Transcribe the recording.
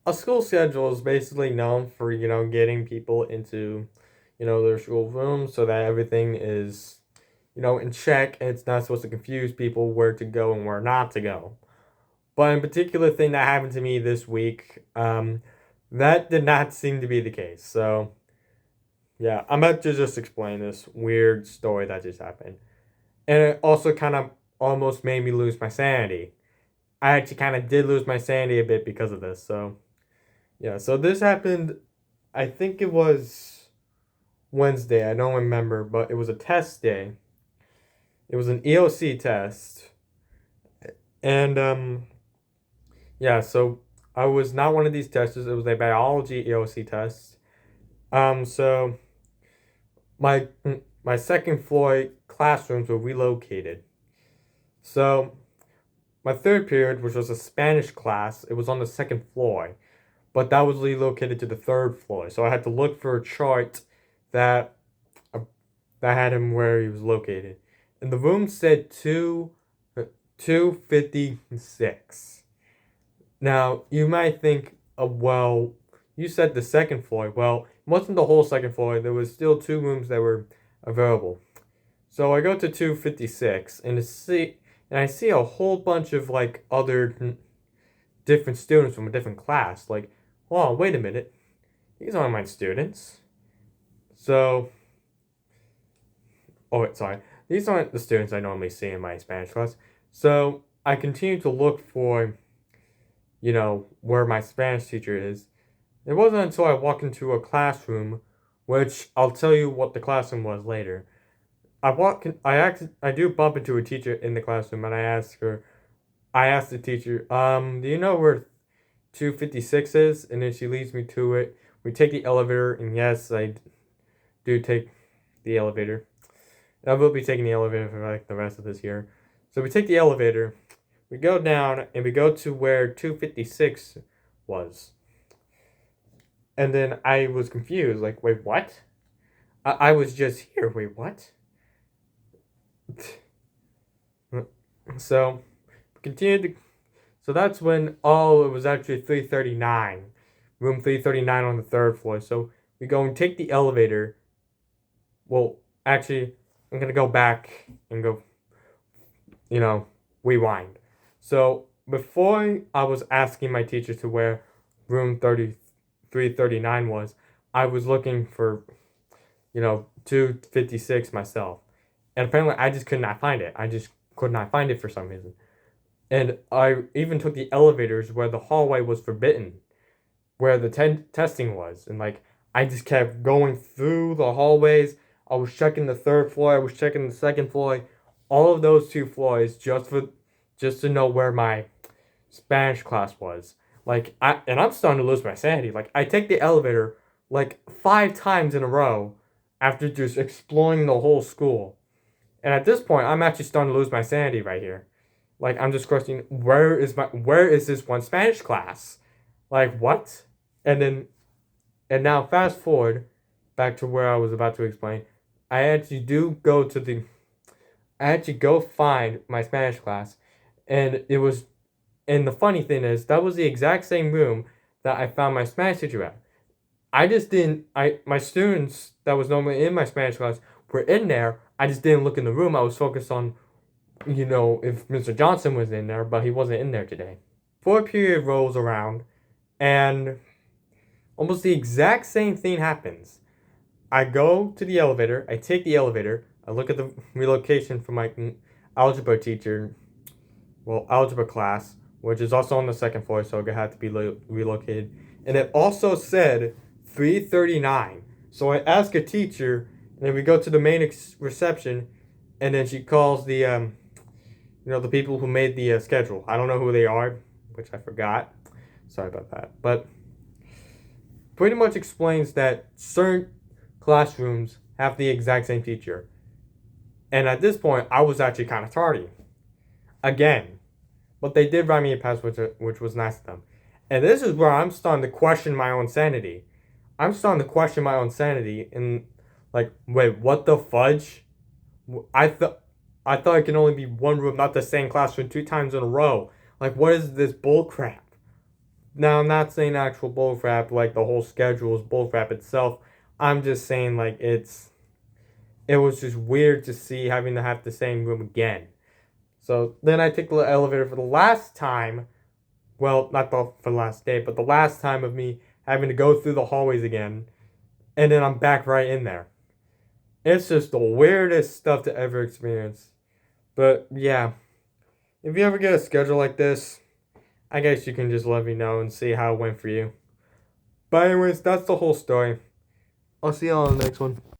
a school schedule is basically known for, getting people into, their school rooms so that everything is, in check, and it's not supposed to confuse people where to go and where not to go. But in particular thing that happened to me this week, that did not seem to be the case. So yeah, I'm about to just explain this weird story that just happened. And it also kind of almost made me lose my sanity. I actually kind of did lose my sanity a bit because of this. So yeah, so this happened, I think it was Wednesday, I don't remember, but it was a test day. It was an EOC test. And yeah, so I was not one of these testers. It was a biology EOC test. So my my second floor classrooms were relocated. So my third period, which was a Spanish class, it was on the second floor, but that was relocated to the third floor. So I had to look for a chart that uh, that had him where he was located, and the room said 256. Now you might think, well, you said the second floor. Well, it wasn't the whole second floor. There was still two rooms that were available. So I go to 256 and I see a whole bunch of like other different students from a different class. Like, oh, wait a minute, these aren't my students. So, oh, wait, sorry, these aren't the students I normally see in my Spanish class. So I continue to look for, where my Spanish teacher is. It wasn't until I walked into a classroom, which I'll tell you what the classroom was later. I do bump into a teacher in the classroom, and I asked the teacher, do you know where 256 is? And then she leads me to it. We take the elevator, and yes, I do take the elevator. I will be taking the elevator for like the rest of this year. So we take the elevator, we go down, and we go to where 256 was. And then I was confused, like, wait, what? I was just here, wait, what? So continued to, so that's when, oh, it was actually 339, room 339 on the third floor. So we go and take the elevator. Well, actually, I'm gonna go back and go, rewind. So before I was asking my teacher to where room 339 was, I was looking for 256 myself, and apparently I just could not find it. I just could not find it for some reason. And I even took the elevators where the hallway was forbidden, where the testing was. And like, I just kept going through the hallways. I was checking the third floor. I was checking the second floor. All of those two floors just to know where my Spanish class was. I'm starting to lose my sanity. Like, I take the elevator like 5 times in a row after just exploring the whole school. And at this point, I'm actually starting to lose my sanity right here. Like, I'm just questioning, where is this one Spanish class? Like, what? And now fast forward back to where I was about to explain. I actually do go to the, I actually go find my Spanish class, and and the funny thing is, that was the exact same room that I found my Spanish teacher at. I just didn't, my students that was normally in my Spanish class were in there. I just didn't look in the room. I was focused on, if Mr. Johnson was in there, but he wasn't in there today. Fourth period rolls around, and almost the exact same thing happens. I go to the elevator, I take the elevator, I look at the relocation for my algebra teacher, algebra class, which is also on the second floor, so it had to be relocated. And it also said 339. So I ask a teacher, and then we go to the main reception, and then she calls the people who made the schedule. I don't know who they are, which I forgot. Sorry about that. But pretty much explains that certain classrooms have the exact same teacher. And at this point, I was actually kind of tardy. Again. But they did write me a pass, which was nice of them. And this is where I'm starting to question my own sanity. I'm starting to question my own sanity and like, wait, what the fudge? I thought it can only be one room, not the same classroom 2 times in a row. Like, what is this bull crap? Now, I'm not saying actual bullcrap, like the whole schedule is bullcrap itself. I'm just saying, like, it was just weird to see having to have the same room again. So then I take the elevator for the last time. Well, not for the last day, but the last time of me having to go through the hallways again. And then I'm back right in there. It's just the weirdest stuff to ever experience. But yeah, if you ever get a schedule like this, I guess you can just let me know and see how it went for you. But anyways, that's the whole story. I'll see you all on the next one.